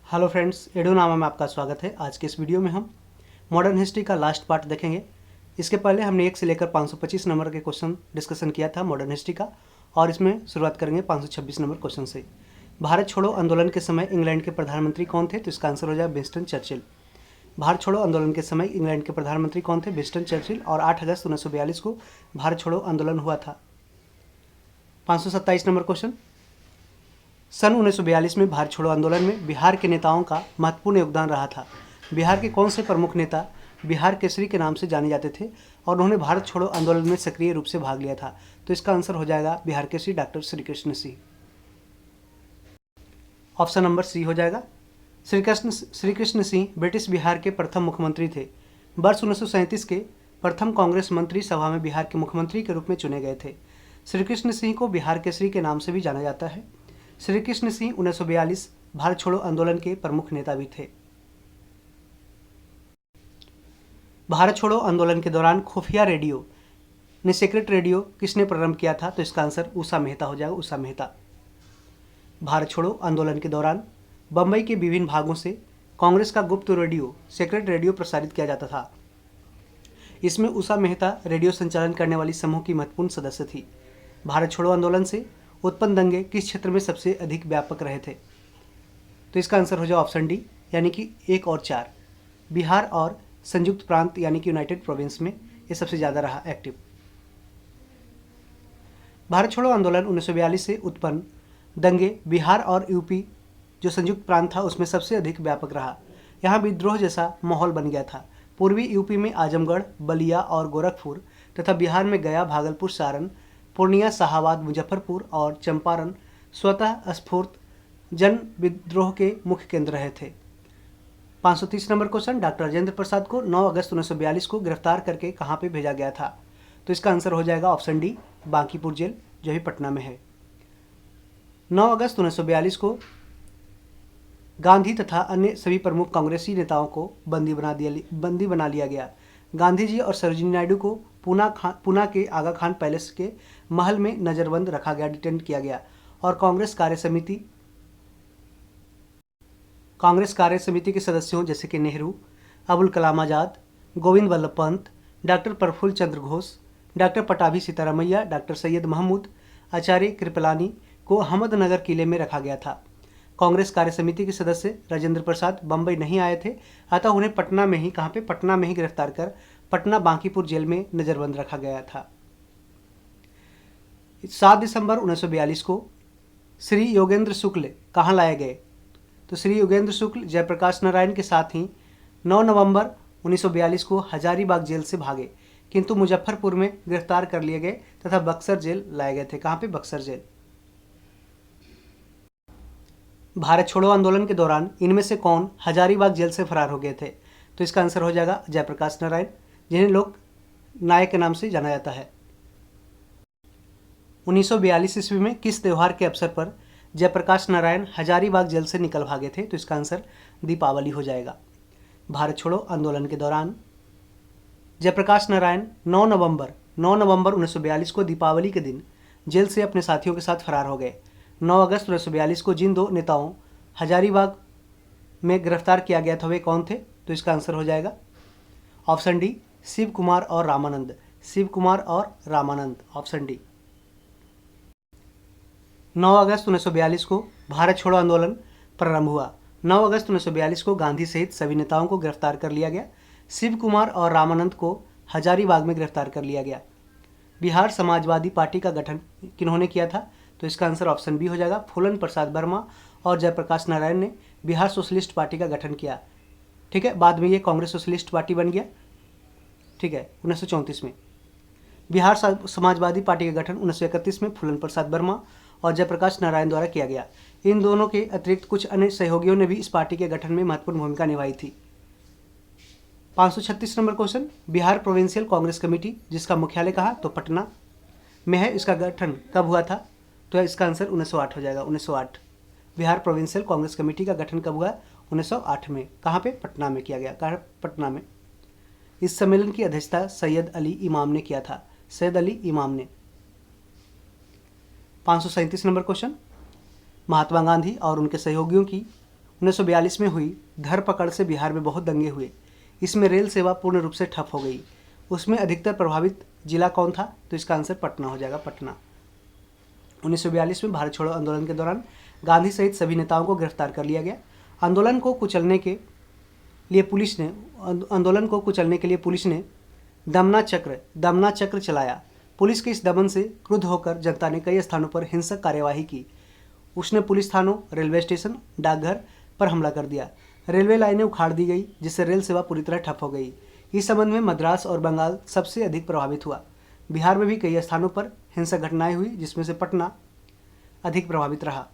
Hello friends, एडोनामा में आपका स्वागत है। आज के इस वीडियो में हम मॉडर्न हिस्ट्री का लास्ट पार्ट देखेंगे। इसके पहले हमने 1 से लेकर 525 नंबर के क्वेश्चन डिस्कशन किया था मॉडर्न हिस्ट्री का, और इसमें शुरुआत करेंगे 526 नंबर क्वेश्चन से। भारत छोड़ो आंदोलन के समय इंग्लैंड के प्रधानमंत्री कौन थे? तो इसका आंसर हो जाएगा विंस्टन चर्चिल। भारत छोड़ो आंदोलन के समय इंग्लैंड के प्रधानमंत्री कौन थे? Winston Churchill. और 8 अगस्त 1942 को भारत छोड़ो आंदोलन हुआ था। 527 नंबर क्वेश्चन, सन 1942 में भारत छोड़ो आंदोलन में बिहार के नेताओं का महत्वपूर्ण योगदान रहा था। बिहार के कौन से प्रमुख नेता बिहार केसरी के नाम से जाने जाते थे और उन्होंने भारत छोड़ो आंदोलन में सक्रिय रूप से भाग लिया था? तो इसका आंसर हो जाएगा Bihar Kesari doctor Shri Krishna Singh. Option number C हो जाएगा। श्री कृष्ण सिंह ब्रिटिश बिहार के प्रथम मुख्यमंत्री थे। वर्ष 1937 के प्रथम कांग्रेस मंत्री सभा में बिहार के मुख्यमंत्री के रूप में चुने गए थे। श्री कृष्ण सिंह को बिहार केसरी के नाम से भी जाना जाता है। श्री कृष्ण सिंह 1942 भारत छोड़ो आंदोलन के प्रमुख नेता भी थे। भारत छोड़ो आंदोलन के दौरान खुफिया रेडियो ने सीक्रेट रेडियो किसने प्रारंभ किया था? तो इसका आंसर उषा मेहता हो जाएगा, उषा मेहता। भारत छोड़ो आंदोलन के दौरान बंबई के विभिन्न भागों से कांग्रेस का गुप्त रेडियो सीक्रेट रेडियो प्रसारित किया जाता था। इसमें उषा मेहता रेडियो संचालन करने वाली समूह की महत्वपूर्ण सदस्य थी। भारत छोड़ो आंदोलन से उत्पन्न दंगे किस क्षेत्र में सबसे अधिक व्यापक रहे थे? तो इसका आंसर हो जाए ऑप्शन डी, यानी कि 1 और 4। बिहार और संयुक्त प्रांत यानी कि यूनाइटेड प्रोविंस में ये सबसे ज़्यादा रहा एक्टिव। भारत छोड़ो आंदोलन 1942 से उत्पन्न दंगे बिहार और यूपी जो संयुक्त प्रांत था उसमें सबसे अधिक व्यापक रहा। यहाँ विद्रोह जैसा माहौल बन गया था। पूर्वी यूपी में आजमगढ़, बलिया और गोरखपुर तथा बिहार में गया, भागलपुर, सारण, पूर्णिया, शाहाबाद, मुजफ्फरपुर और चंपारण स्वतः स्फूर्त जन विद्रोह के मुख्य केंद्र रहे थे। 530 number question, doctor Rajendra Prasad को 9 अगस्त 1942 को गिरफ्तार करके कहाँ पे भेजा गया था? तो इसका आंसर हो जाएगा ऑप्शन डी, बांकीपुर जेल जो भी पटना में है। 9 अगस्त 1942 को गांधी तथा अन्य सभी प्रमुख कांग्रेसी नेताओं को बंदी बना लिया गया। गांधी जी और सरोजिनी नायडू को पूना के आगा खान पैलेस के महल में नज़रबंद रखा गया, डिटेन किया गया। और कांग्रेस कार्य समिति के सदस्यों जैसे कि नेहरू, अबुल कलाम आज़ाद, गोविंद वल्लभ पंत, डॉक्टर प्रफुल्ल चंद्र घोष, डॉक्टर पटाभी सीतारामैया, डॉक्टर सैयद महमूद, आचार्य कृपलानी को अहमदनगर किले में रखा गया था। कांग्रेस कार्य समिति के सदस्य राजेंद्र प्रसाद बंबई नहीं आए थे, अतः उन्हें पटना में ही गिरफ्तार कर पटना बांकीपुर जेल में नज़रबंद रखा गया था। 7 दिसंबर 1942 को श्री योगेंद्र शुक्ल कहाँ लाए गए? तो श्री योगेंद्र शुक्ल जयप्रकाश नारायण के साथ ही 9 नवंबर 1942 को हजारीबाग जेल से भागे, किंतु मुजफ्फरपुर में गिरफ्तार कर लिए गए तथा बक्सर जेल लाए गए थे। कहाँ पे? बक्सर जेल। भारत छोड़ो आंदोलन के दौरान इनमें से कौन हजारीबाग जेल से फरार हो गए थे? तो इसका आंसर हो जाएगा जयप्रकाश नारायण, जिन्हें लोक नायक के नाम से जाना जाता है। 1942 ईस्वी में किस त्यौहार के अवसर पर जयप्रकाश नारायण हजारीबाग जेल से निकल भागे थे? तो इसका आंसर दीपावली हो जाएगा। भारत छोड़ो आंदोलन के दौरान जयप्रकाश नारायण 9 नवंबर 1942 को दीपावली के दिन जेल से अपने साथियों के साथ फरार हो गए। 9 अगस्त 1942 को जिन 2 नेताओं हजारीबाग में गिरफ्तार किया गया था वे कौन थे? तो इसका आंसर हो जाएगा ऑप्शन डी, शिव कुमार और रामानंद। शिव कुमार और रामानंद, ऑप्शन डी। 9 अगस्त 1942 को भारत छोड़ो आंदोलन प्रारंभ हुआ। 9 अगस्त 1942 को गांधी सहित सभी नेताओं को गिरफ्तार कर लिया गया। शिव कुमार और रामानंद को हजारीबाग में गिरफ्तार कर लिया गया। बिहार समाजवादी पार्टी का गठन किन्होंने किया था? तो इसका आंसर ऑप्शन बी हो जाएगा, फूलन प्रसाद वर्मा और जयप्रकाश नारायण ने बिहार सोशलिस्ट पार्टी का गठन किया। ठीक है, बाद में ये कांग्रेस सोशलिस्ट पार्टी बन गया। ठीक है, 1934 में। बिहार समाजवादी पार्टी का गठन 1931 में फूलन प्रसाद वर्मा और जयप्रकाश नारायण द्वारा किया गया। इन दोनों के अतिरिक्त कुछ अन्य सहयोगियों ने भी इस पार्टी के गठन में महत्वपूर्ण भूमिका निभाई थी। 536 number question, Bihar provincial Congress committee जिसका मुख्यालय कहाँ? तो पटना में है। इसका गठन कब हुआ था? तो इसका आंसर 1908 हो जाएगा, 1908। बिहार प्रोविंशियल कांग्रेस कमेटी का गठन कब हुआ? 1908 में। कहाँ पे? पटना में किया गया। कहाँ? पटना में। इस सम्मेलन की अध्यक्षता सैयद अली इमाम ने किया था, सैयद अली इमाम ने। 537 नंबर क्वेश्चन, महात्मा गांधी और उनके सहयोगियों की 1942 में हुई धरपकड़ से बिहार में बहुत दंगे हुए। इसमें रेल सेवा पूर्ण रूप से ठप हो गई। उसमें अधिकतर प्रभावित जिला कौन था? तो इसका आंसर पटना हो जाएगा, पटना। 1942 में भारत छोड़ो आंदोलन के दौरान गांधी सहित सभी नेताओं को गिरफ्तार कर लिया गया। आंदोलन को कुचलने के लिए पुलिस ने दमना चक्र चलाया। पुलिस के इस दमन से क्रुद्ध होकर जनता ने कई स्थानों पर हिंसक कार्यवाही की। उसने पुलिस थानों, रेलवे स्टेशन, डाकघर पर हमला कर दिया। रेलवे लाइनें उखाड़ दी गई, जिससे रेल सेवा पूरी तरह ठप हो गई। इस संबंध में मद्रास और बंगाल सबसे अधिक प्रभावित हुआ। बिहार में भी कई स्थानों पर हिंसक घटनाएं हुई, जिसमें से पटना अधिक प्रभावित रहा।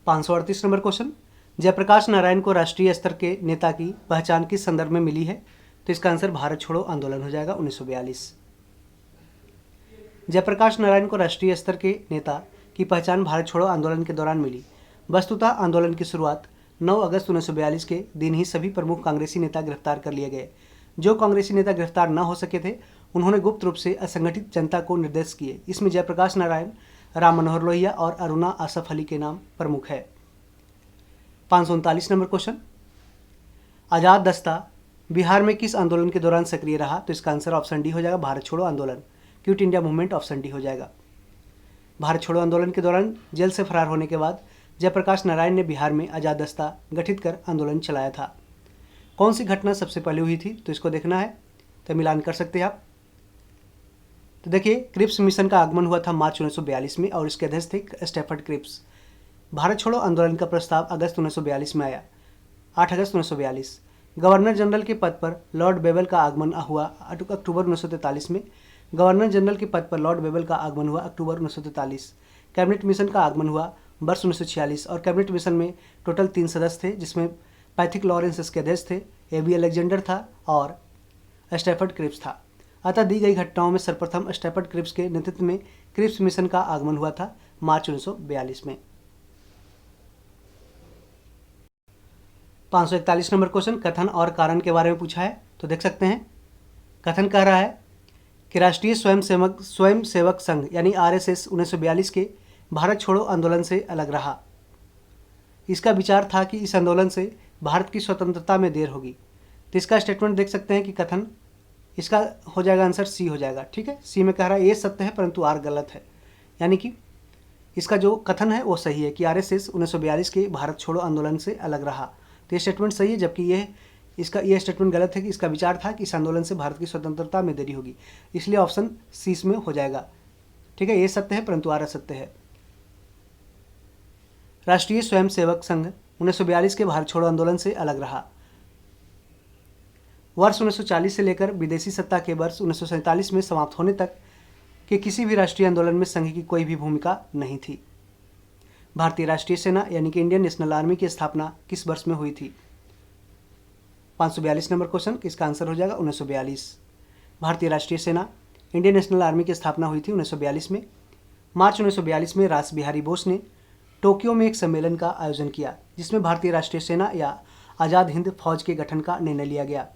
538 नंबर क्वेश्चन, जयप्रकाश नारायण को राष्ट्रीय स्तर के नेता की पहचान किस संदर्भ में मिली है? तो इसका आंसर भारत छोड़ो आंदोलन हो जाएगा, 1942। जयप्रकाश नारायण को राष्ट्रीय स्तर के नेता की पहचान भारत छोड़ो आंदोलन के दौरान मिली। वस्तुतः आंदोलन की शुरुआत 9 अगस्त 1942 के दिन ही सभी प्रमुख कांग्रेसी नेता गिरफ्तार कर लिए गए। जो कांग्रेसी नेता गिरफ्तार न हो सके थे, उन्होंने गुप्त रूप से असंगठित जनता को निर्देश किए। इसमें जयप्रकाश नारायण, राम मनोहर लोहिया और अरुणा आसफ अली के नाम प्रमुख है। 539 नंबर क्वेश्चन, आज़ाद दस्ता बिहार में किस आंदोलन के दौरान सक्रिय रहा? तो इसका आंसर ऑप्शन डी हो जाएगा, भारत छोड़ो आंदोलन, quit India movement, option D हो जाएगा। भारत छोड़ो आंदोलन के दौरान जेल से फरार होने के बाद जयप्रकाश नारायण ने बिहार में आज़ाद दस्ता गठित कर आंदोलन चलाया था। कौन सी घटना सबसे पहले हुई थी? तो इसको देखना है, तो मिलान कर सकते हैं आप। तो देखिए, क्रिप्स मिशन का आगमन हुआ था मार्च 1942 में और इसके अध्यक्ष थे स्टेफर्ड क्रिप्स। भारत छोड़ो आंदोलन का प्रस्ताव अगस्त 1942 में आया, 8 अगस्त 1942। गवर्नर जनरल के पद पर लॉर्ड बेबल का आगमन हुआ अक्टूबर 1943 में। गवर्नर जनरल के पद पर लॉर्ड बेबल का आगमन हुआ अक्टूबर 1943। कैबिनेट मिशन का आगमन हुआ वर्ष 1946 और कैबिनेट मिशन में टोटल 3 सदस्य थे, जिसमें पैथिक लॉरेंस इसके अध्यक्ष थे, एबी अलेक्जेंडर था और स्टेफर्ड क्रिप्स था। अतः दी गई घटनाओं में सर्वप्रथम स्टेफर्ड क्रिप्स के नेतृत्व में क्रिप्स मिशन का आगमन हुआ था मार्च 1942 में। 541 नंबर क्वेश्चन, कथन और कारण के बारे में पूछा है, तो देख सकते हैं। कथन कह रहा है कि राष्ट्रीय स्वयंसेवक संघ यानी आरएसएस 1942 के भारत छोड़ो आंदोलन से अलग रहा। इसका विचार था कि इस आंदोलन से भारत की स्वतंत्रता में देर होगी। तो इसका स्टेटमेंट देख सकते हैं कि कथन, इसका हो जाएगा आंसर सी हो जाएगा। ठीक है, सी में कह रहा है ये सत्य है परंतु आर गलत है, यानी कि इसका जो कथन है वो सही है कि आरएसएस 1942 के भारत छोड़ो आंदोलन से अलग रहा। तो ये स्टेटमेंट सही है, जबकि ये स्टेटमेंट गलत है कि इसका विचार था कि इस आंदोलन से भारत की स्वतंत्रता में देरी होगी। इसलिए ऑप्शन सी इसमें हो जाएगा। ठीक है, ये सत्य है परंतु आर असत्य है। राष्ट्रीय स्वयंसेवक संघ 1942 के भारत छोड़ो आंदोलन से अलग रहा। वर्ष 1940 से लेकर विदेशी सत्ता के वर्ष 1947 में समाप्त होने तक के किसी भी राष्ट्रीय आंदोलन में संघ की कोई भी भूमिका नहीं थी। भारतीय राष्ट्रीय सेना यानी कि इंडियन नेशनल आर्मी की स्थापना किस वर्ष में हुई थी? 542 नंबर क्वेश्चन, इसका आंसर हो जाएगा 1942। भारतीय राष्ट्रीय सेना इंडियन नेशनल आर्मी की स्थापना हुई थी 1942 में। मार्च 1942 में रास बिहारी बोस ने टोक्यो में एक सम्मेलन का आयोजन किया, जिसमें भारतीय राष्ट्रीय सेना या आज़ाद हिंद फौज के गठन का निर्णय लिया गया।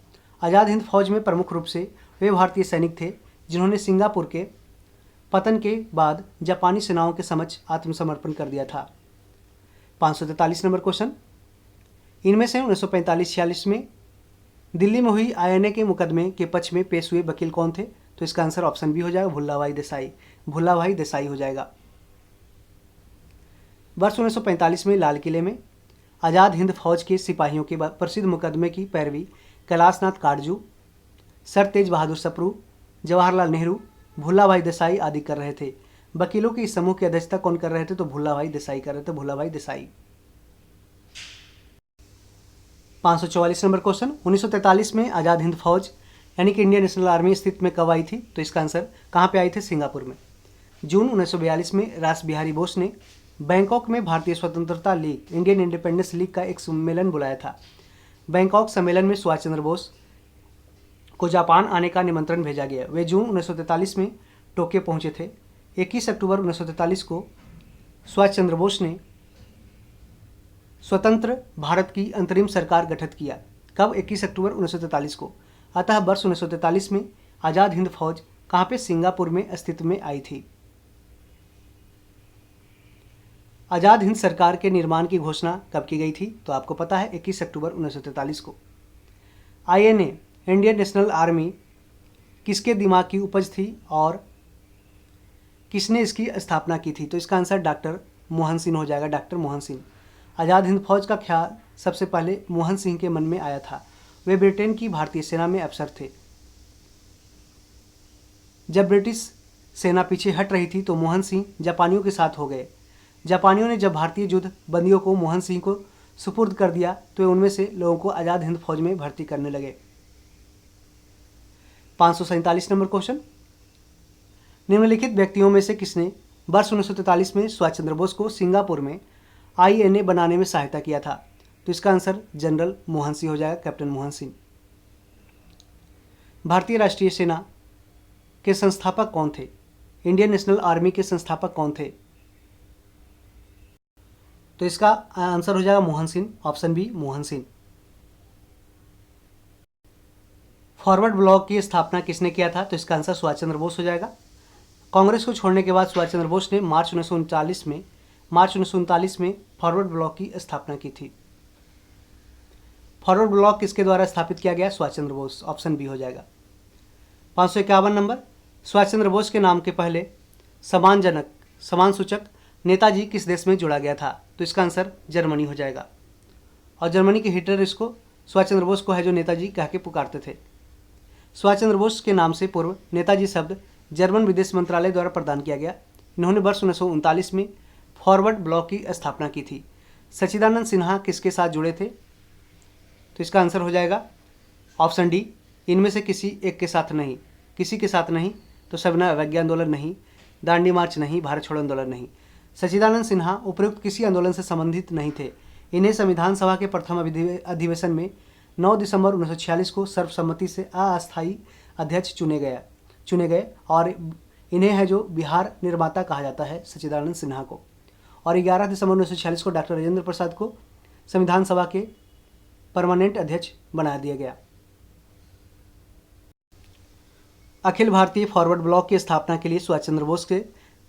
आज़ाद हिंद फौज में प्रमुख रूप से वे भारतीय सैनिक थे जिन्होंने सिंगापुर के पतन के बाद जापानी सेनाओं के समक्ष आत्मसमर्पण कर दिया था। 543 नंबर क्वेश्चन, इनमें से 1945-46 में दिल्ली में हुई आईएनए के मुकदमे के पक्ष में पेश हुए वकील कौन थे? तो इसका आंसर ऑप्शन बी हो जाएगा, भुल्लाभाई देसाई। भुल्लाभाई देसाई हो जाएगा। वर्ष 1945 में लाल किले में आज़ाद हिंद फौज के सिपाहियों के प्रसिद्ध मुकदमे की पैरवी कैलाशनाथ काटजू, सर तेज बहादुर सप्रू, जवाहरलाल नेहरू, भुल्लाभाई देसाई आदि कर रहे थे। वकीलों के इस समूह की अध्यक्षता कौन कर रहे थे? तो भुल्लाभाई देसाई कर रहे थे, भुल्लाभाई देसाई। 544 नंबर क्वेश्चन, 1943 में आज़ाद हिंद फौज यानी कि इंडियन नेशनल आर्मी अस्तित्व में कब आई थी? तो इसका आंसर कहाँ पे आई थी? सिंगापुर में। जून 1942 में रास बिहारी बोस ने बैंकॉक में भारतीय स्वतंत्रता लीग इंडियन इंडिपेंडेंस लीग का एक सम्मेलन बुलाया था। बैंकॉक सम्मेलन में सुभाष चंद्र बोस को जापान आने का निमंत्रण भेजा गया। वे जून 1943 में टोक्यो पहुंचे थे। 21 अक्टूबर 1943 को सुभाष चंद्र बोस ने स्वतंत्र भारत की अंतरिम सरकार गठित किया। कब? 21 अक्टूबर 1943 को। अतः वर्ष 1943 में आज़ाद हिंद फौज कहाँ पे? सिंगापुर में अस्तित्व में आई थी। आज़ाद हिंद सरकार के निर्माण की घोषणा कब की गई थी? तो आपको पता है 21 अक्टूबर 1943 को। आईएनए इंडियन नेशनल आर्मी किसके दिमाग की उपज थी और किसने इसकी स्थापना की थी? तो इसका आंसर डॉक्टर मोहन सिंह हो जाएगा, डॉक्टर मोहन सिंह। आज़ाद हिंद फौज का ख्याल सबसे पहले मोहन सिंह के मन में आया था। वे ब्रिटेन की भारतीय सेना में अफसर थे। जब ब्रिटिश सेना पीछे हट रही थी तो मोहन सिंह जापानियों के साथ हो गए। जापानियों ने जब भारतीय युद्ध बंदियों को मोहन सिंह को सुपुर्द कर दिया तो वे उनमें से लोगों को आज़ाद हिंद फौज में भर्ती करने लगे। 547 नंबर क्वेश्चन, निम्नलिखित व्यक्तियों में से किसने वर्ष 1943 में सुभाष चंद्र बोस को सिंगापुर में आईएनए बनाने में सहायता किया था? तो इसका आंसर जनरल मोहन सिंह हो जाएगा, कैप्टन मोहन सिंह। भारतीय राष्ट्रीय सेना के संस्थापक कौन थे? इंडियन नेशनल आर्मी के संस्थापक कौन थे? तो इसका आंसर हो जाएगा मोहन सिंह, ऑप्शन बी मोहन सिंह। फॉरवर्ड ब्लॉक की स्थापना किसने किया था? तो इसका आंसर सुभाष चंद्र बोस हो जाएगा। कांग्रेस को छोड़ने के बाद सुभाष चंद्र बोस ने मार्च 1939 में फॉरवर्ड ब्लॉक की स्थापना की थी। फॉरवर्ड ब्लॉक किसके द्वारा स्थापित किया गया? सुभाष चंद्र बोस, ऑप्शन बी हो जाएगा। 551 नंबर, सुभाष चंद्र बोस के नाम के पहले समान सूचक नेताजी किस देश में जोड़ा गया था? तो इसका आंसर जर्मनी हो जाएगा। और जर्मनी के हिटलर इसको सुभाष चंद्र बोस को है जो नेताजी कह के पुकारते थे। सुभाष चंद्र बोस के नाम से पूर्व नेताजी शब्द जर्मन विदेश मंत्रालय द्वारा प्रदान किया गया। इन्होंने वर्ष 1939 में फॉरवर्ड ब्लॉक की स्थापना की थी। सच्चिदानंद सिन्हा किसके साथ जुड़े थे? तो इसका आंसर हो जाएगा ऑप्शन डी, इनमें से किसी एक के साथ नहीं। किसी के साथ नहीं तो सविनय अवज्ञा आंदोलन नहीं, दांडी मार्च नहीं, भारत छोड़ो आंदोलन नहीं। सच्चिदानंद सिन्हा उपयुक्त किसी आंदोलन से संबंधित नहीं थे। इन्हें संविधान सभा के प्रथम अधिवेशन में 9 दिसंबर 1946 को सर्वसम्मति से अस्थायी अध्यक्ष चुने गए और इन्हें है जो बिहार निर्माता कहा जाता है, सच्चिदानंद सिन्हा को। और 11 दिसंबर 1946 को डॉक्टर राजेंद्र प्रसाद को संविधान सभा के परमानेंट अध्यक्ष बना दिया गया। अखिल भारतीय फॉरवर्ड ब्लॉक की स्थापना के लिए सुभाष चंद्र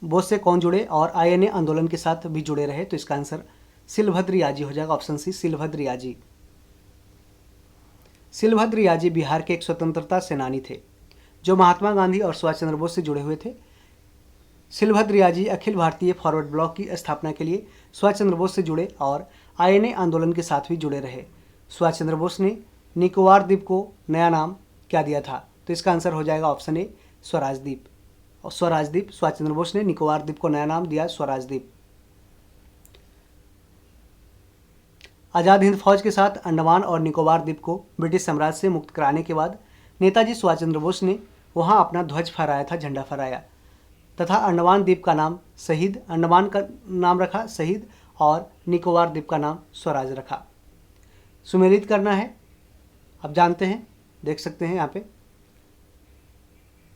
बोस से कौन जुड़े और आईएनए आंदोलन के साथ भी जुड़े रहे? तो इसका आंसर सिलभद्र याजी हो जाएगा, ऑप्शन सी सिलभद्र याजी। सिलभद्र याजी बिहार के एक स्वतंत्रता सेनानी थे जो महात्मा गांधी और सुभाष चंद्र बोस से जुड़े हुए थे। सिलभद्र याजी अखिल भारतीय फॉरवर्ड ब्लॉक की स्थापना के लिए सुभाष चंद्र बोस से जुड़े और आईएनए आंदोलन के साथ भी जुड़े रहे। सुभाष चंद्र बोस ने निकोबार द्वीप को नया नाम क्या दिया था? तो इसका आंसर हो जाएगा ऑप्शन ए स्वराज द्वीप। और स्वराज द्वीप, सुभाष चंद्र बोस ने निकोबार द्वीप को नया नाम दिया स्वराज द्वीप। आज़ाद हिंद फौज के साथ अंडमान और निकोबार द्वीप को ब्रिटिश साम्राज्य से मुक्त कराने के बाद नेताजी सुभाष चंद्र बोस ने वहां अपना ध्वज फहराया था, झंडा फहराया तथा अंडमान द्वीप का नाम शहीद, अंडमान का नाम रखा शहीद और निकोबार द्वीप का नाम स्वराज रखा। सुमेलित करना है, अब जानते हैं, देख सकते हैं यहाँ पे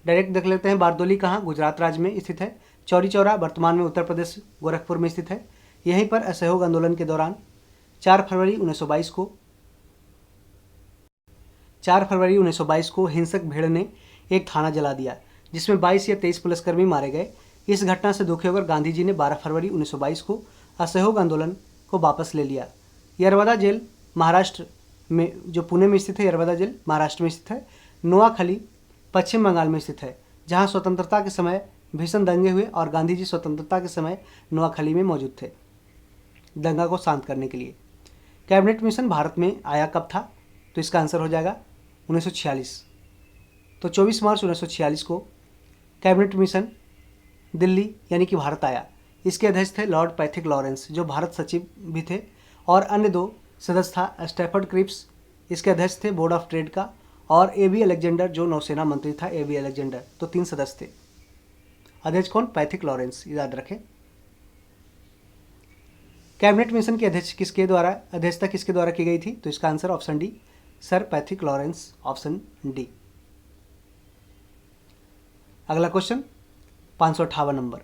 डायरेक्ट देख लेते हैं। बारदोली कहाँ? गुजरात राज्य में स्थित है। चौरी चौरा वर्तमान में उत्तर प्रदेश गोरखपुर में स्थित है। यहीं पर असहयोग आंदोलन के दौरान 4 फरवरी 1922 को हिंसक भीड़ ने एक थाना जला दिया जिसमें 22 या 23 पुलिसकर्मी मारे गए। इस घटना से दुखी होकर गांधी जी ने 12 फरवरी 1922 को असहयोग आंदोलन को वापस ले लिया। यरवदा जेल महाराष्ट्र में, जो पुणे में स्थित है, यरवदा जेल महाराष्ट्र में स्थित है। नोआखली पश्चिम बंगाल में स्थित है जहां स्वतंत्रता के समय भीषण दंगे हुए और गांधी जी स्वतंत्रता के समय नोआखली में मौजूद थे दंगा को शांत करने के लिए। कैबिनेट मिशन भारत में आया कब था? तो इसका आंसर हो जाएगा 1946। तो 24 मार्च 1946 को कैबिनेट मिशन दिल्ली यानी कि भारत आया। इसके अध्यक्ष थे लॉर्ड पैथिक लॉरेंस जो भारत सचिव भी थे और अन्य 2 सदस्य था स्टैफर्ड क्रिप्स, इसके अध्यक्ष थे बोर्ड ऑफ ट्रेड का, और एबी अलेक्जेंडर जो नौसेना मंत्री था, एबी अलेक्जेंडर। तो 3 सदस्य थे। अध्यक्ष कौन? पैथिक लॉरेंस, याद रखें। कैबिनेट मिशन की अध्यक्षता किसके द्वारा की गई थी? तो इसका answer option D sir Pethick Lawrence, option D. अगला क्वेश्चन 558 नंबर,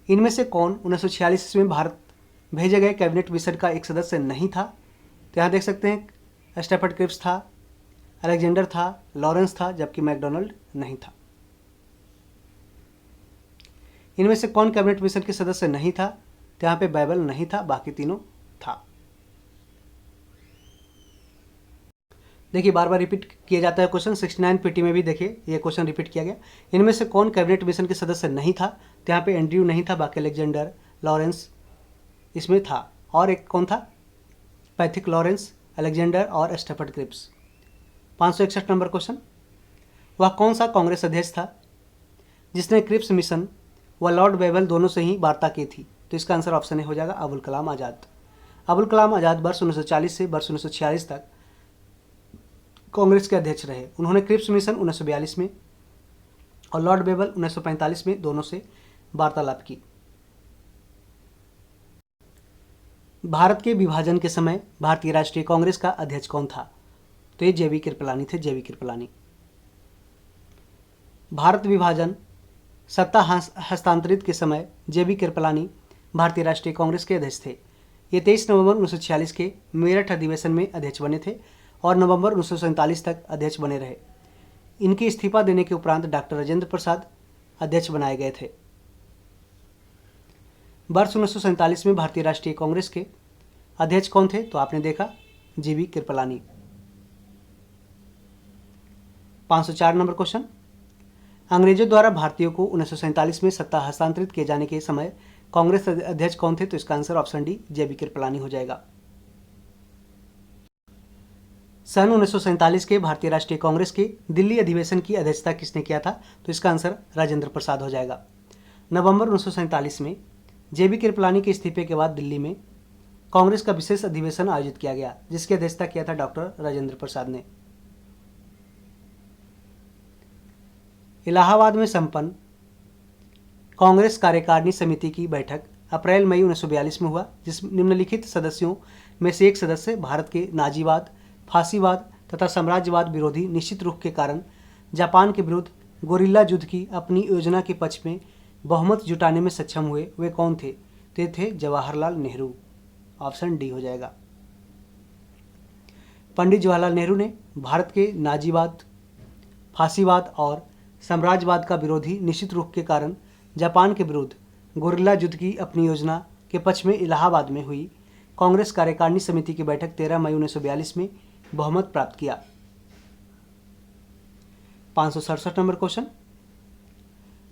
इनमें से कौन 1946 में भारत भेजे गए कैबिनेट मिशन का एक सदस्य नहीं था? तो यहाँ देख सकते हैं स्टैफर्ड क्रिप्स था, अलेक्जेंडर था, लॉरेंस था, जबकि मैकडोनाल्ड नहीं था। इनमें से कौन कैबिनेट मिशन के सदस्य नहीं था? तो यहाँ पे बाइबल नहीं था, बाकी तीनों था। देखिए बार बार रिपीट किया जाता है क्वेश्चन। 69 पीटी में भी देखिए ये क्वेश्चन रिपीट किया गया। इनमें से कौन कैबिनेट मिशन के सदस्य नहीं था, तो यहाँ पे एंड्रयू नहीं था, बाकी अलेक्जेंडर, लॉरेंस इसमें था। और एक कौन था, पैथिक लॉरेंस, अलेक्जेंडर और स्टेफर्ड क्रिप्स। 561 नंबर क्वेश्चन, वह कौन सा कांग्रेस अध्यक्ष था जिसने क्रिप्स मिशन व लॉर्ड वेबल दोनों से ही वार्ता की थी, तो इसका आंसर ऑप्शन ए हो जाएगा अबुल कलाम आज़ाद। अबुल कलाम आज़ाद वर्ष 1940 से वर्ष 1946 तक कांग्रेस के अध्यक्ष रहे। उन्होंने क्रिप्स मिशन 1942 में और लॉर्ड वेबल 1945 में दोनों से वार्तालाप की। भारत के विभाजन के समय भारतीय राष्ट्रीय कांग्रेस का अध्यक्ष कौन था, तो ये जेबी कृपलानी थे, जेबी कृपलानी। भारत विभाजन सत्ता हस्तांतरित के समय जेबी कृपलानी भारतीय राष्ट्रीय कांग्रेस के अध्यक्ष थे। ये 23 नवंबर 1946 के मेरठ अधिवेशन में अध्यक्ष बने थे और नवंबर 1947 तक अध्यक्ष बने रहे। इनके इस्तीफा देने के उपरांत डॉक्टर राजेंद्र प्रसाद अध्यक्ष बनाए गए थे। वर्ष 1947 में भारतीय राष्ट्रीय कांग्रेस के अध्यक्ष कौन थे, तो आपने देखा जेबी कृपलानी। 504 नंबर क्वेश्चन, अंग्रेजों द्वारा भारतीयों को 1947 में सत्ता हस्तांतरित किए जाने के समय कांग्रेस अध्यक्ष कौन थे, तो इसका आंसर ऑप्शन डी जेबी कृपलानी हो जाएगा। सन 1947 के भारतीय राष्ट्रीय कांग्रेस के दिल्ली अधिवेशन की अध्यक्षता किसने किया था, तो इसका आंसर राजेंद्र प्रसाद हो जाएगा। नवंबर 1947 में जेबी कृपलानी के इस्तीफे के बाद दिल्ली में कांग्रेस का विशेष अधिवेशन आयोजित किया गया, जिसकी अध्यक्षता किया था डॉक्टर राजेंद्र प्रसाद ने। इलाहाबाद में संपन्न कांग्रेस कार्यकारिणी समिति की बैठक अप्रैल मई 1942 में हुआ, जिस निम्नलिखित सदस्यों में से एक सदस्य भारत के नाजीवाद, फांसीवाद तथा साम्राज्यवाद विरोधी निश्चित रुख के कारण जापान के विरुद्ध गोरिल्ला युद्ध की अपनी योजना के पक्ष में बहुमत जुटाने में सक्षम हुए, वे कौन थे, ते थे जवाहरलाल नेहरू। ऑप्शन डी हो जाएगा। पंडित जवाहरलाल नेहरू ने भारत के नाजीवाद, फांसीवाद और साम्राज्यवाद का विरोधी निश्चित रुख के कारण जापान के विरुद्ध गोरिल्ला युद्ध की अपनी योजना के पक्ष में इलाहाबाद में हुई कांग्रेस कार्यकारिणी समिति की बैठक 13 मई 1942 में बहुमत प्राप्त किया। 567 नंबर क्वेश्चन,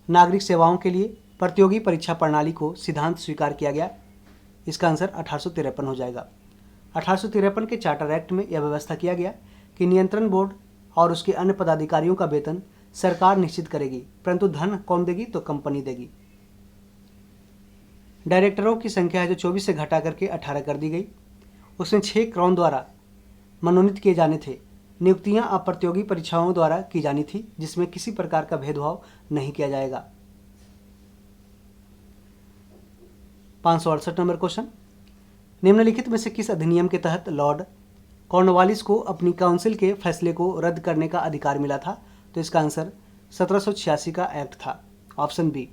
नागरिक सेवाओं के लिए प्रतियोगी परीक्षा प्रणाली को सिद्धांत स्वीकार किया गया, इसका आंसर 1853 हो जाएगा। 1853 के चार्टर एक्ट में यह व्यवस्था किया गया कि नियंत्रण बोर्ड और उसके अन्य पदाधिकारियों का वेतन सरकार निश्चित करेगी, परंतु धन कौन देगी, तो कंपनी देगी। डायरेक्टरों की संख्या है जो 24 से घटा करके 18 कर दी गई। उसमें 6 क्राउन द्वारा मनोनीत किए जाने थे। नियुक्तियां अप्रतियोगी परीक्षाओं द्वारा की जानी थी, जिसमें किसी प्रकार का भेदभाव नहीं किया जाएगा। 568 नंबर क्वेश्चन, निम्नलिखित में से किस अधिनियम के तहत लॉर्ड कॉर्नवालिस को अपनी काउंसिल के फैसले को रद्द करने का अधिकार मिला था, तो इसका आंसर 1786 का एक्ट था। Option B.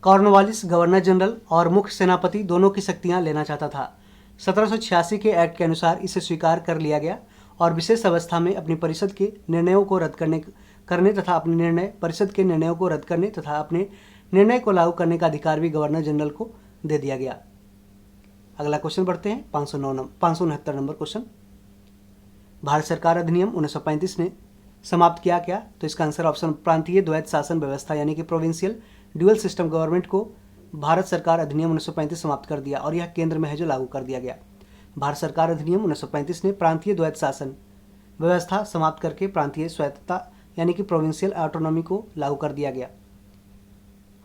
Cornwallis governor general और मुख्य सेनापति दोनों की शक्तियां लेना चाहता था। 1786 के एक्ट के अनुसार इसे स्वीकार कर लिया गया और विशेष अवस्था में अपनी परिषद के निर्णयों को रद्द करने तथा अपने निर्णय को लागू करने का अधिकार भी गवर्नर जनरल को दे दिया गया। अगला क्वेश्चन बढ़ते हैं। 569 नंबर क्वेश्चन, भारत सरकार अधिनियम 1935 ने समाप्त किया क्या, तो इसका आंसर ऑप्शन प्रांतीय द्वैत शासन व्यवस्था यानी कि प्रोविंशियल ड्यूअल सिस्टम गवर्नमेंट को भारत सरकार अधिनियम 1935 समाप्त कर दिया और यह केंद्र में है जो लागू कर दिया गया। भारत सरकार अधिनियम 1935 ने प्रांतीय द्वैत शासन व्यवस्था समाप्त करके प्रांतीय स्वायत्तता यानी कि प्रोविंशियल ऑटोनॉमी को लागू कर दिया गया।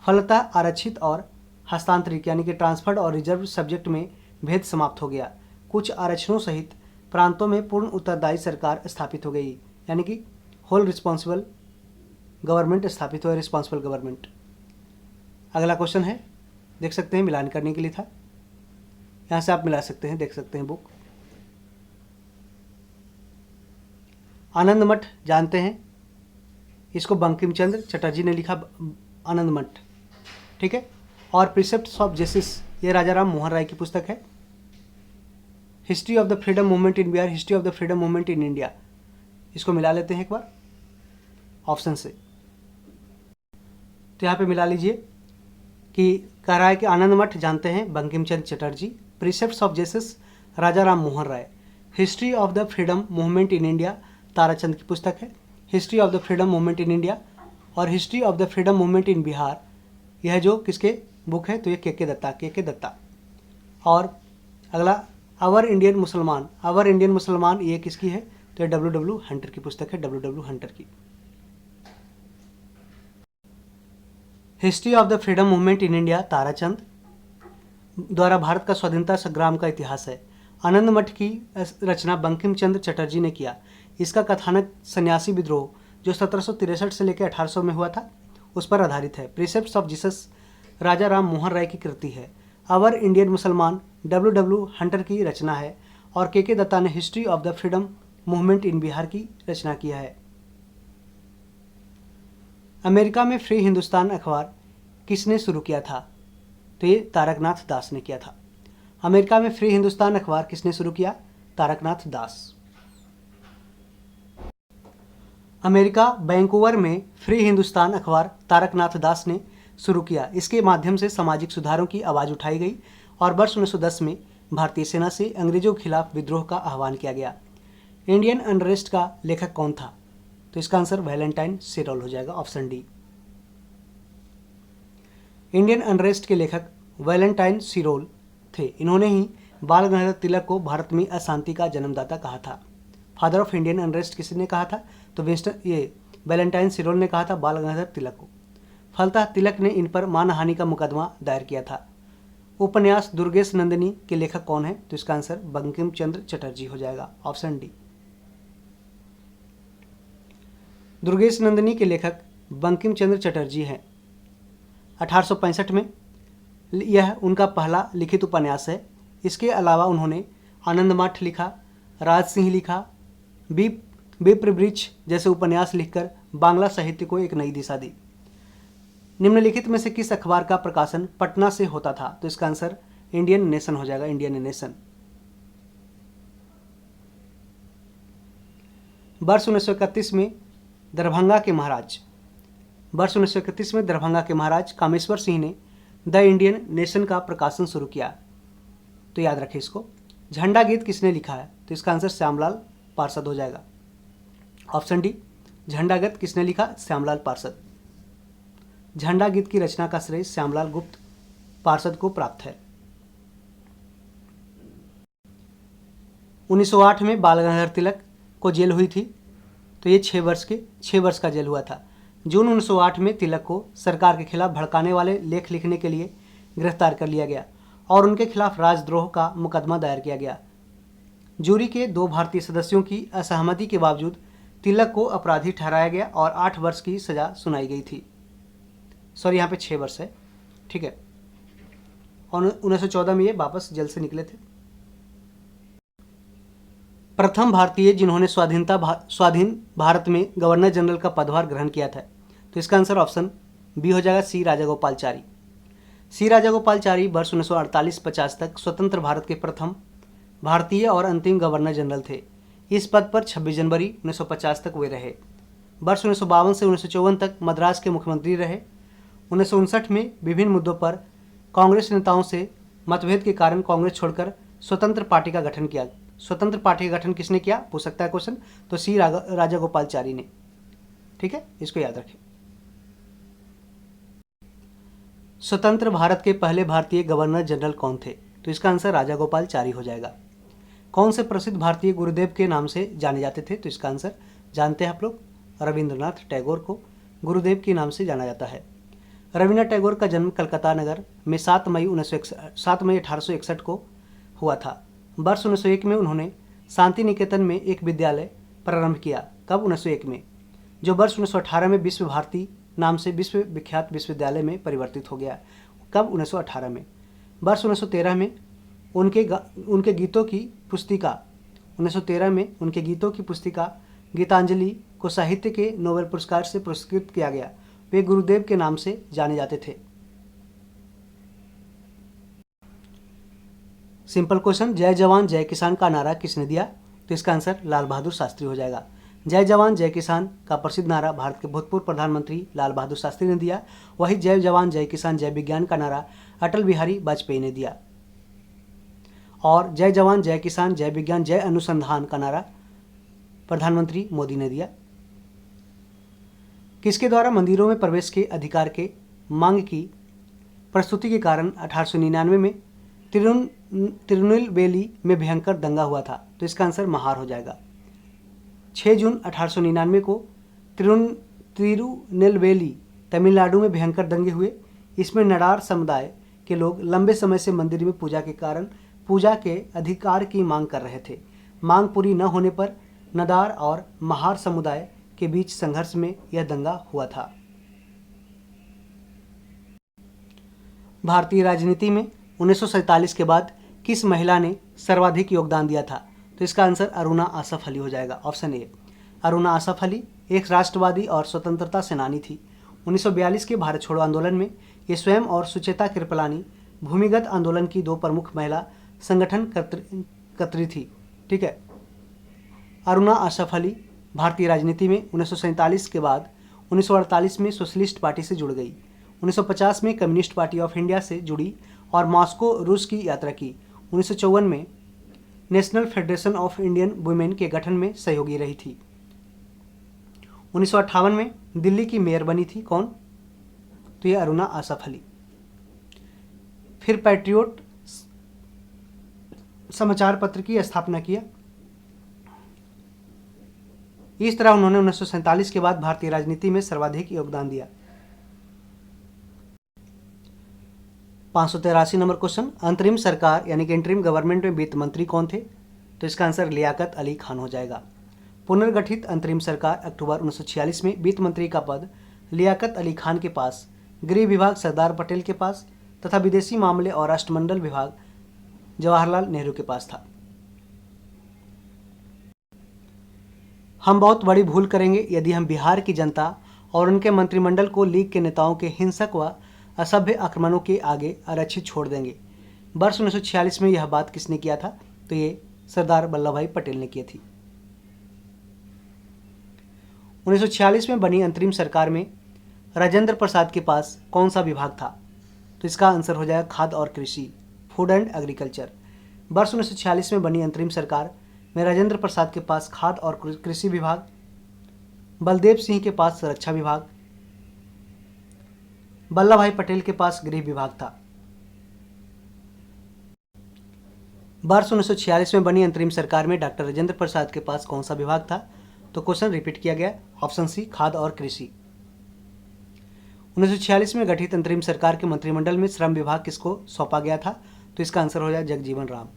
फलतः आरक्षित और हस्तांतरित यानी कि ट्रांसफर्ड और रिजर्व सब्जेक्ट में भेद समाप्त हो गया। कुछ आरक्षणों सहित प्रांतों में पूर्ण उत्तरदायी सरकार स्थापित हो गई, यानी कि होल रिस्पॉन्सिबल गवर्नमेंट स्थापित हुआ, रिस्पॉन्सिबल गवर्नमेंट। अगला क्वेश्चन है, देख सकते हैं मिलान करने के लिए था, यहाँ से आप मिला सकते हैं, देख सकते हैं बुक। आनंद मठ जानते हैं, इसको बंकिम चंद्र चटर्जी ने लिखा, आनंद मठ, ठीक है। और प्रिसेप्ट्स ऑफ जस्टिस, ये राजा राम मोहन राय की पुस्तक है। History of the freedom movement in Bihar, history of the freedom movement in India, इसको मिला लेते हैं एक बार ऑप्शन से। तो यहाँ पे मिला लीजिए, कि कह रहा है कि आनंद मठ जानते हैं Bankim Chandra Chatterjee, precepts of Jesus Raja Ram Mohan Roy, history of the freedom movement in India Tarachand की पुस्तक है, history of the freedom movement in India, और history of the freedom movement in Bihar, यह जो किसके बुक है तो ये के दत्ता। और अगला अवर इंडियन मुसलमान ये किसकी है तो ये डब्ल्यू हंटर की पुस्तक है, डब्ल्यू हंटर की। History of the freedom movement in India Tarachand द्वारा भारत का स्वाधीनता संग्राम का इतिहास है। आनंद मठ की रचना बंकिम चंद्र चटर्जी ने किया। इसका कथानक सन्यासी विद्रोह जो 1763 से लेकर 1800 में हुआ था उस पर आधारित है। प्रिसेप्ट्स ऑफ जीसस राजा राम मोहन राय की कृति है। अवर इंडियन मुसलमान डब्ल्यू हंटर की रचना है और के दत्ता ने history of the freedom movement in Bihar की रचना किया है। अमेरिका में फ्री हिंदुस्तान अखबार किसने शुरू किया था तो ये तारकनाथ दास ने किया था। अमेरिका में फ्री हिंदुस्तान अखबार किसने शुरू किया? तारकनाथ दास। अमेरिका वैंकूवर में फ्री हिंदुस्तान अखबार तारकनाथ दास ने शुरू किया। इसके माध्यम से सामाजिक सुधारों की आवाज़ उठाई गई और वर्ष 1910 में भारतीय सेना से अंग्रेजों के खिलाफ विद्रोह का आह्वान किया गया। इंडियन अनरेस्ट का लेखक कौन था तो इसका आंसर वैलेंटाइन सिरोल हो जाएगा, ऑप्शन डी। इंडियन अनरेस्ट के लेखक वैलेंटाइन सिरोल थे। इन्होंने ही बाल गंगाधर तिलक को भारत में अशांति का जन्मदाता कहा था। फादर ऑफ इंडियन अनरेस्ट किसने कहा था तो वैलेंटाइन सिरोल ने कहा था बाल गंगाधर तिलक को। फलतः तिलक ने इन पर मानहानि का मुकदमा दायर किया था। उपन्यास दुर्गेश नंदिनी के लेखक कौन है तो इसका आंसर बंकिम चंद्र चटर्जी हो जाएगा, ऑप्शन डी। दुर्गेश नंदिनी के लेखक बंकिम चंद्र चटर्जी हैं। 1865 में यह उनका पहला लिखित उपन्यास है। इसके अलावा उन्होंने आनंद मठ लिखा, राज सिंह लिखा, विप्र वृक्ष जैसे उपन्यास लिखकर बांग्ला साहित्य को एक नई दिशा दी। निम्नलिखित में से किस अखबार का प्रकाशन पटना से होता था तो इसका आंसर इंडियन नेशन हो जाएगा, इंडियन नेशन। वर्ष 1931 में दरभंगा के महाराज कामेश्वर सिंह ने द इंडियन नेशन का प्रकाशन शुरू किया। तो याद रखें इसको। झंडा गीत किसने लिखा है तो इसका आंसर श्यामलाल पार्षद हो जाएगा, ऑप्शन डी। झंडा गीत किसने लिखा? श्यामलाल पार्षद। झंडा गीत की रचना का श्रेय श्यामलाल गुप्त पार्षद को प्राप्त है। 1908 में बाल गंगाधर तिलक को जेल हुई थी तो ये 6 वर्ष का जेल हुआ था। जून 1908 में तिलक को सरकार के खिलाफ भड़काने वाले लेख लिखने के लिए गिरफ्तार कर लिया गया और उनके खिलाफ राजद्रोह का मुकदमा दायर किया गया। जूरी के 2 भारतीय सदस्यों की असहमति के बावजूद तिलक को अपराधी ठहराया गया और 8 वर्ष की सजा सुनाई गई थी। सॉरी, यहाँ पे 6 वर्ष है, ठीक है। और 1914 में ये वापस जेल से निकले थे। प्रथम भारतीय जिन्होंने स्वाधीन भारत में गवर्नर जनरल का पदभार ग्रहण किया था तो इसका आंसर ऑप्शन बी हो जाएगा, सी राजागोपालचारी। सी राजागोपालचारी वर्ष 1948-50 तक स्वतंत्र भारत के प्रथम भारतीय और अंतिम गवर्नर जनरल थे। इस पद पर 26 जनवरी 1950 तक वे रहे। वर्ष 1952 से 1954 तक मद्रास के मुख्यमंत्री रहे। 1959 में विभिन्न मुद्दों पर कांग्रेस नेताओं से मतभेद के कारण कांग्रेस छोड़कर स्वतंत्र पार्टी का गठन किया। स्वतंत्र पार्टी का गठन किसने किया पूछ सकता है क्वेश्चन, तो सी राजागोपालचारी ने, ठीक है, इसको याद रखें। स्वतंत्र भारत के पहले भारतीय गवर्नर जनरल कौन थे तो इसका आंसर राजागोपालचारी हो जाएगा। कौन से प्रसिद्ध भारतीय गुरुदेव के नाम से जाने जाते थे तो इसका आंसर जानते हैं आप लोग, रविंद्रनाथ टैगोर को गुरुदेव के नाम से जाना जाता है। रविन्द्रनाथ टैगोर का जन्म कलकत्ता नगर में 7 मई 1861 को हुआ था। वर्ष 1901 में उन्होंने शांति निकेतन में एक विद्यालय प्रारंभ किया। कब? 1901 में, जो वर्ष 1918 में विश्व भारती नाम से विश्व विख्यात विश्वविद्यालय में परिवर्तित हो गया। कब? 1918 में। वर्ष 1913 में उनके गीतों की पुस्तिका गीतांजलि को साहित्य के नोबेल पुरस्कार से पुरस्कृत किया गया। वे गुरुदेव के नाम से जाने जाते थे। सिंपल क्वेश्चन, जय जवान जय किसान का नारा किसने दिया तो इसका आंसर लाल बहादुर शास्त्री हो जाएगा। जय जवान जय किसान का प्रसिद्ध नारा भारत के भूतपूर्व प्रधानमंत्री लाल बहादुर शास्त्री ने दिया। वही जय जवान जय किसान जय विज्ञान का नारा अटल बिहारी वाजपेयी ने दिया। और जय जवान जय किसान जय विज्ञान जय अनुसंधान का नारा प्रधानमंत्री मोदी ने दिया। किसके द्वारा मंदिरों में प्रवेश के अधिकार के मांग की प्रस्तुति के कारण 1899 में तिरुनेलवेली में भयंकर दंगा हुआ था? तो इसका आंसर महार हो जाएगा। 6 जून 1899 को तिरुनेलवेली तमिलनाडु में भयंकर दंगे हुए। इसमें नाडार समुदाय के लोग लंबे समय से मंदिर में पूजा के कारण पूजा के अधिकार की मांग कर रहे थे। मांग पूरी न होने पर नाडार और महार समुदाय के बीच संघर्ष में यह दंगा हुआ था। भारतीय राजनीति में 1947 के बाद किस महिला ने सर्वाधिक योगदान दिया था? तो इसका आंसर अरुणा आसफ अली हो जाएगा, ऑप्शन ए। अरुणा आसफ अली एक राष्ट्रवादी और स्वतंत्रता सेनानी थी। 1942 के भारत छोड़ो आंदोलन में ये स्वयं और सुचेता कृपलानी भूमिगत आंदोलन की 2 प्रमुख महिला संगठन कर्त्री थी। ठीक है। अरुणा आसफ अली भारतीय राजनीति में 1947 के बाद 1948 में सोशलिस्ट पार्टी से जुड़ गई। 1950 में कम्युनिस्ट पार्टी ऑफ इंडिया से जुड़ी और मॉस्को रूस की यात्रा की। 1954 में national federation of Indian women के गठन में सहयोगी रही थी। 1958 में दिल्ली की मेयर बनी थी। कौन? तो ये अरुणा आसफ अली। फिर पैट्रियोट समाचार पत्र की स्थापना किया। इस तरह उन्होंने 1947 के बाद भारतीय राजनीति में सर्वाधिक योगदान दिया। 583 नंबर क्वेश्चन, अंतरिम सरकार यानी कि इंटरिम गवर्नमेंट में वित्त मंत्री कौन थे? तो इसका आंसर लियाकत अली खान हो जाएगा। पुनर्गठित अंतरिम सरकार अक्टूबर 1946 में वित्त मंत्री का पद लियाकत अली खान के पास, गृह विभाग सरदार पटेल के पास तथा विदेशी मामले और राष्ट्रमंडल विभाग जवाहरलाल नेहरू के पास था। हम बहुत बड़ी भूल करेंगे यदि हम बिहार की जनता और उनके मंत्रिमंडल को लीग के नेताओं के हिंसक व असभ्य आक्रमणों के आगे आरक्षित छोड़ देंगे। वर्ष 1946 में यह बात किसने किया था? तो ये सरदार वल्लभ भाई पटेल ने की थी। 1946 में बनी अंतरिम सरकार में राजेंद्र प्रसाद के पास कौन सा विभाग था? तो इसका आंसर हो जाएगा खाद्य और कृषि, फूड एंड एग्रीकल्चर। वर्ष 1946 में बनी अंतरिम सरकार में राजेंद्र प्रसाद के पास खाद्य और कृषि विभाग, बलदेव सिंह के पास रक्षा विभाग, वल्लभ भाई पटेल के पास गृह विभाग था। वर्ष 1946 में बनी अंतरिम सरकार में डॉक्टर राजेंद्र प्रसाद के पास कौन सा विभाग था? तो क्वेश्चन रिपीट किया गया, ऑप्शन सी खाद्य और कृषि। 1946 में गठित अंतरिम सरकार के मंत्रिमंडल में श्रम विभाग किसको सौंपा गया था? तो इसका आंसर हो जाए जगजीवन राम।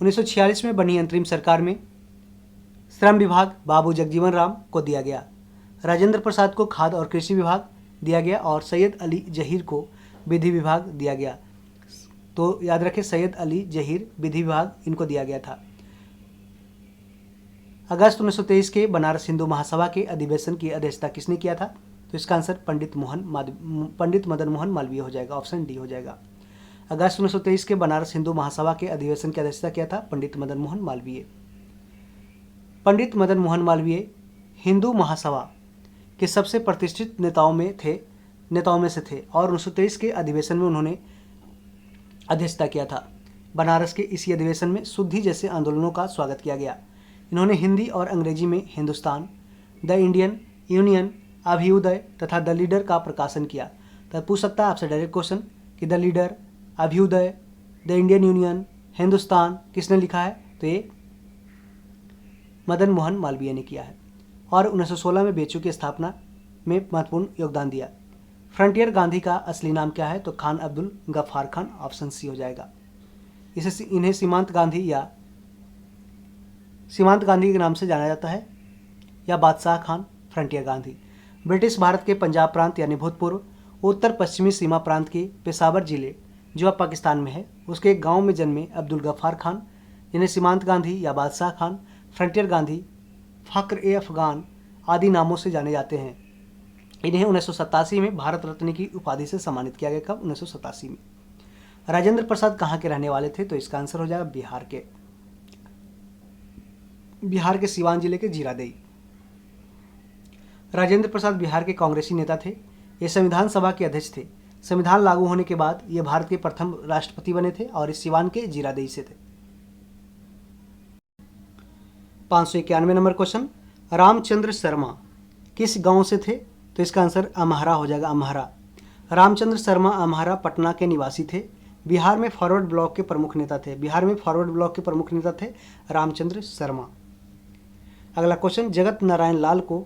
1946 में बनी अंतरिम सरकार में श्रम विभाग बाबू जगजीवन राम को दिया गया। राजेंद्र प्रसाद को खाद्य और कृषि विभाग दिया गया और सैयद अली जहीर को विधि विभाग दिया गया। तो याद रखें, सैयद अली जहीर विधि विभाग इनको दिया गया था। अगस्त 1923 के बनारस हिंदू महासभा के अधिवेशन की अध्यक्षता किसने किया था? तो इसका आंसर पंडित मदन मोहन मालवीय हो जाएगा, ऑप्शन डी हो जाएगा। अगस्त 1923 के बनारस हिंदू महासभा के अधिवेशन की अध्यक्षता किया था पंडित मदन मोहन मालवीय। पंडित मदन मोहन मालवीय हिंदू महासभा के सबसे प्रतिष्ठित नेताओं में से थे और 1923 के अधिवेशन में उन्होंने अध्यक्षता किया था। बनारस के इसी अधिवेशन में शुद्धि जैसे आंदोलनों का स्वागत किया गया। इन्होंने हिंदी और अंग्रेजी में Hindustan, the Indian Union, Abhyudaya तथा द लीडर का प्रकाशन किया। तो पूछ सकता है आपसे डायरेक्ट क्वेश्चन कि the Leader, Abhyudaya, the Indian Union, Hindustan किसने लिखा है? तो ये मदन मोहन मालवीय ने किया है। और 1916 में बेचू की स्थापना में महत्वपूर्ण योगदान दिया। फ्रंटियर गांधी का असली नाम क्या है? तो खान अब्दुल गफ्फार खान, ऑप्शन सी हो जाएगा। इन्हें सीमांत गांधी के नाम से जाना जाता है या बादशाह खान फ्रंटियर गांधी। ब्रिटिश भारत के पंजाब प्रांत यानी भूतपूर्व उत्तर पश्चिमी सीमा प्रांत के पेशावर जिले जो अब पाकिस्तान में है उसके एक गाँव में जन्मे अब्दुल गफ्फार खान, जिन्हें सीमांत गांधी या बादशाह खान, फ्रंटियर गांधी, फ़ख्र-ए-अफ़गान आदि नामों से जाने जाते हैं। इन्हें 1987 में भारत रत्न की उपाधि से सम्मानित किया गया। कब? 1987 में। राजेंद्र प्रसाद कहाँ के रहने वाले थे? तो इसका आंसर हो जाएगा बिहार के। बिहार के सीवान जिले के जीरादेई। राजेंद्र प्रसाद बिहार के कांग्रेसी नेता थे। ये संविधान सभा के अध्यक्ष थे। संविधान लागू होने के बाद ये भारत के प्रथम राष्ट्रपति बने थे और इस सीवान के जीरादेई से थे। 591 नंबर क्वेश्चन, रामचंद्र शर्मा किस गांव से थे? तो इसका आंसर अमहरा हो जाएगा, अमहरा। रामचंद्र शर्मा अमहरा पटना के निवासी थे। बिहार में फॉरवर्ड ब्लॉक के प्रमुख नेता थे। बिहार में फॉरवर्ड ब्लॉक के प्रमुख नेता थे रामचंद्र शर्मा। अगला क्वेश्चन, जगत नारायण लाल को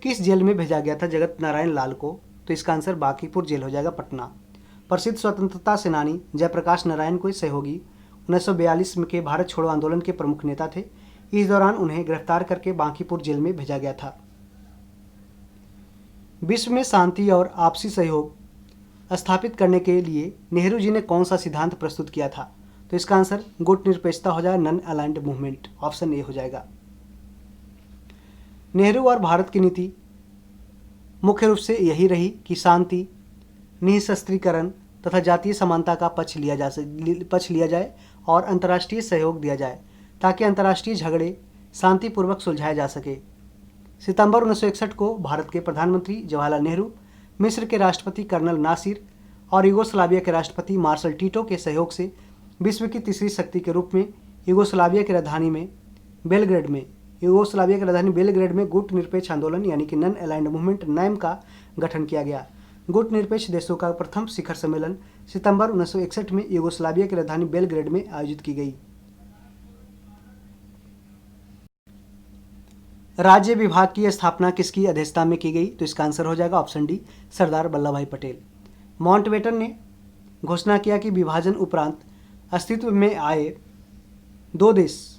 किस जेल में भेजा गया था? जगत नारायण लाल को, तो इसका आंसर बांकीपुर जेल हो जाएगा, पटना। प्रसिद्ध स्वतंत्रता सेनानी जयप्रकाश नारायण को सहयोगी 1942 में के भारत छोड़ो आंदोलन के प्रमुख नेता थे। इस दौरान उन्हें गिरफ्तार करके बांकीपुर जेल में भेजा गया था। विश्व में शांति और आपसी सहयोग स्थापित करने के लिए नेहरू जी ने कौन सा सिद्धांत प्रस्तुत किया था? तो इसका आंसर गुट निरपेक्षता हो जाएगा, non aligned movement, option A हो जाएगा। नेहरू और भारत की नीति मुख्य रूप से यही रही कि शांति, निःशस्त्रीकरण तथा जातीय समानता का पक्ष लिया जाए और अंतर्राष्ट्रीय सहयोग दिया जाए ताकि अंतर्राष्ट्रीय झगड़े शांतिपूर्वक सुलझाए जा सके। सितंबर 1961 को भारत के प्रधानमंत्री जवाहरलाल नेहरू, मिस्र के राष्ट्रपति कर्नल नासिर और यूगोस्लाविया के राष्ट्रपति मार्शल टीटो के सहयोग से विश्व की तीसरी शक्ति के रूप में यूगोस्लाविया की राजधानी बेलग्रेड में गुट निरपेक्ष आंदोलन यानी कि नॉन अलाइंड मूवमेंट नैम का गठन किया गया। गुट निरपेक्ष देशों का प्रथम शिखर सम्मेलन सितंबर 1961 में यूगोस्लाविया की राजधानी बेलग्रेड में आयोजित की गई। राज्य विभाग की स्थापना किसकी अध्यक्षता में की गई? तो इसका आंसर हो जाएगा ऑप्शन डी, सरदार वल्लभ भाई पटेल। माउंटबेटन ने घोषणा किया कि विभाजन उपरांत अस्तित्व में आए दो देश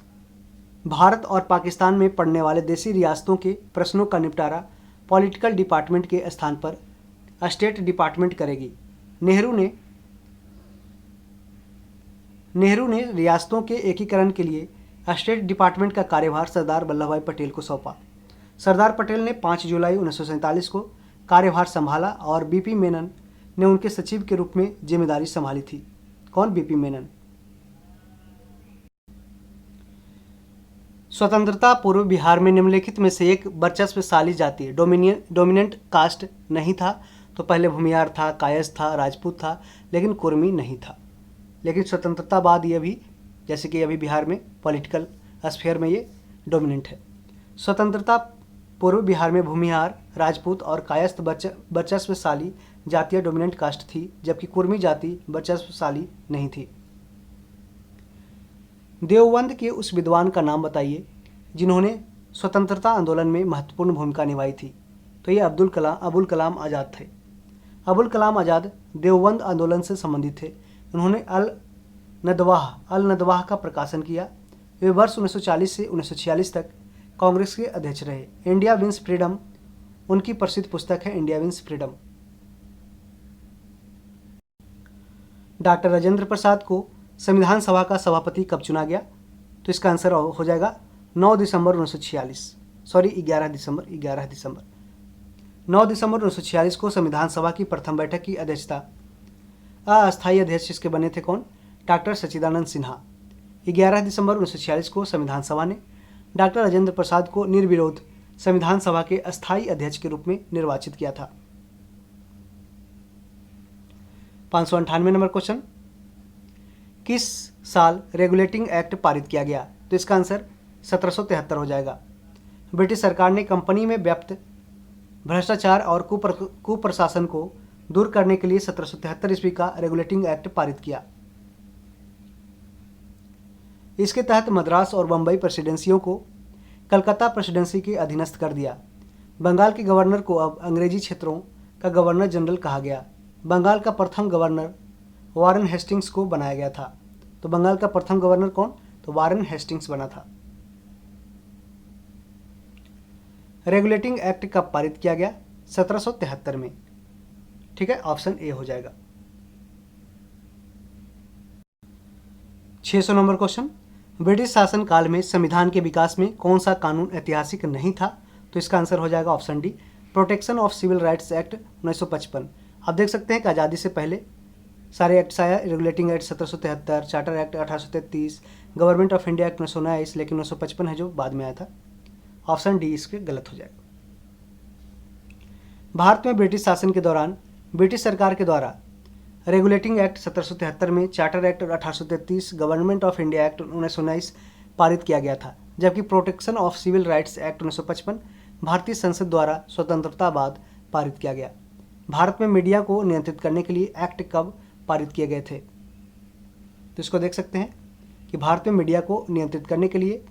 भारत और पाकिस्तान में पड़ने वाले देशी रियासतों के प्रश्नों का निपटारा पॉलिटिकल डिपार्टमेंट के स्थान पर स्टेट डिपार्टमेंट करेगी। नेहरू ने रियासतों के एकीकरण के लिए स्टेट डिपार्टमेंट का कार्यभार सरदार वल्लभ भाई पटेल को सौंपा। सरदार पटेल ने 5 जुलाई 1947 को कार्यभार संभाला और बीपी मेनन ने उनके सचिव के रूप में जिम्मेदारी संभाली थी। कौन? बीपी मेनन। स्वतंत्रता पूर्व बिहार में निम्नलिखित में से एक वर्चस्वशाली जाति डोमिनेंट कास्ट नहीं था। तो पहले भूमिहार था, कायस्थ था, राजपूत था, लेकिन कुर्मी नहीं था। लेकिन स्वतंत्रता बाद ये भी, जैसे कि अभी बिहार में पॉलिटिकल स्फीयर में ये डोमिनेंट है। स्वतंत्रता पूर्व बिहार में भूमिहार, राजपूत और कायस्थ वर्चस्वशाली जातियाँ डोमिनेंट कास्ट थी, जबकि कुर्मी जाति वर्चस्वशाली नहीं थी। देवबंद के उस विद्वान का नाम बताइए जिन्होंने स्वतंत्रता आंदोलन में महत्वपूर्ण भूमिका निभाई थी। तो ये अबुल कलाम आज़ाद थे। अबुल कलाम आज़ाद देवबंद आंदोलन से संबंधित थे। उन्होंने अल नदवाह का प्रकाशन किया। वे वर्ष 1940 से 1946 तक कांग्रेस के अध्यक्ष रहे। इंडिया विंस फ्रीडम उनकी प्रसिद्ध पुस्तक है, India wins freedom. Doctor Rajendra Prasad को संविधान सभा का सभापति कब चुना गया? तो इसका आंसर हो जाएगा 11 दिसंबर 1946 को संविधान सभा की प्रथम बैठक की अध्यक्षता अस्थायी अध्यक्ष इसके बने थे। कौन? डॉक्टर सच्चिदानंद सिन्हा। 11 दिसंबर 1946 को संविधान सभा ने डॉक्टर राजेंद्र प्रसाद को निर्विरोध संविधान सभा के अस्थायी अध्यक्ष के रूप में निर्वाचित किया था। 598 नंबर क्वेश्चन, किस साल रेगुलेटिंग एक्ट पारित किया गया? तो इसका आंसर 1773 हो जाएगा। ब्रिटिश सरकार ने कंपनी में व्याप्त भ्रष्टाचार और कुप्रशासन को दूर करने के लिए 1773 ईस्वी का रेगुलेटिंग एक्ट पारित किया। इसके तहत मद्रास और बम्बई प्रेसिडेंसियों को कलकत्ता प्रेसिडेंसी के अधीनस्थ कर दिया। बंगाल के गवर्नर को अब अंग्रेजी क्षेत्रों का गवर्नर जनरल कहा गया। बंगाल का प्रथम गवर्नर वारेन हेस्टिंग्स को बनाया गया था। तो बंगाल का प्रथम गवर्नर कौन? तो वारेन हेस्टिंग्स बना था। रेगुलेटिंग एक्ट कब पारित किया गया? 1773 में। ठीक है, ऑप्शन ए हो जाएगा। 600 नंबर क्वेश्चन, ब्रिटिश शासन काल में संविधान के विकास में कौन सा कानून ऐतिहासिक नहीं था? तो इसका आंसर हो जाएगा option D, protection of civil rights act 1955। आप देख सकते हैं कि आज़ादी से पहले सारे एक्ट्स आया, regulating act 1773, charter act 1833, government of India act 1919, लेकिन 1955 है जो बाद में आया था। ऑप्शन डी इसके गलत हो जाएगा। भारत में ब्रिटिश शासन के दौरान ब्रिटिश सरकार के द्वारा रेगुलेटिंग एक्ट 1773 में, charter act 1833, government of India act 1919 पारित किया गया था, जबकि protection of civil rights act 1955 भारतीय संसद द्वारा स्वतंत्रता बाद पारित किया गया। भारत में मीडिया को नियंत्रित करने के लिए एक्ट कब पारित किए गए थे? तो इसको देख सकते हैं कि भारत में मीडिया को नियंत्रित करने के लिए